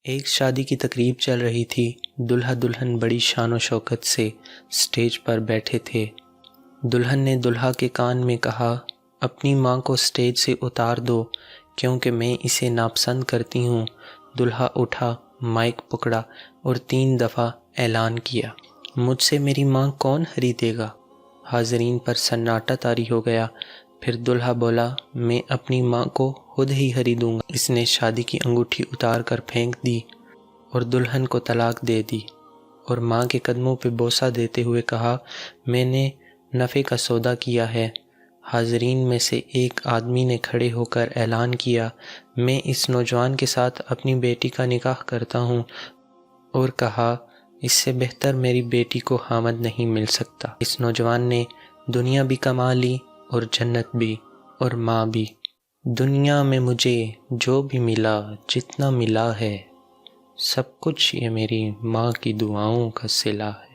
ایک شادی کی تقریب چل رہی تھی۔ دلہا دلہن بڑی شان و شوکت سے سٹیج پر بیٹھے تھے۔ دلہن نے دلہا کے کان میں کہا، اپنی ماں کو سٹیج سے اتار دو کیونکہ میں اسے ناپسند کرتی ہوں۔ دلہا اٹھا، مائک پکڑا اور 3 دفعہ اعلان کیا، مجھ سے میری ماں کون خریدے گا؟ حاضرین پر سناٹا طاری ہو گیا۔ پھر دلہا بولا، میں اپنی ماں کو خود ہی خریدوں گا۔ اس نے شادی کی انگوٹھی اتار کر پھینک دی اور دلہن کو طلاق دے دی اور ماں کے قدموں پہ بوسہ دیتے ہوئے کہا، میں نے نفع کا سودا کیا ہے۔ حاضرین میں سے ایک آدمی نے کھڑے ہو کر اعلان کیا، میں اس نوجوان کے ساتھ اپنی بیٹی کا نکاح کرتا ہوں، اور کہا، اس سے بہتر میری بیٹی کو خامد نہیں مل سکتا۔ اس نوجوان نے دنیا بھی کما لی اور جنت بھی اور ماں بھی۔ دنیا میں مجھے جو بھی ملا، جتنا ملا ہے، سب کچھ یہ میری ماں کی دعاؤں کا صلہ ہے۔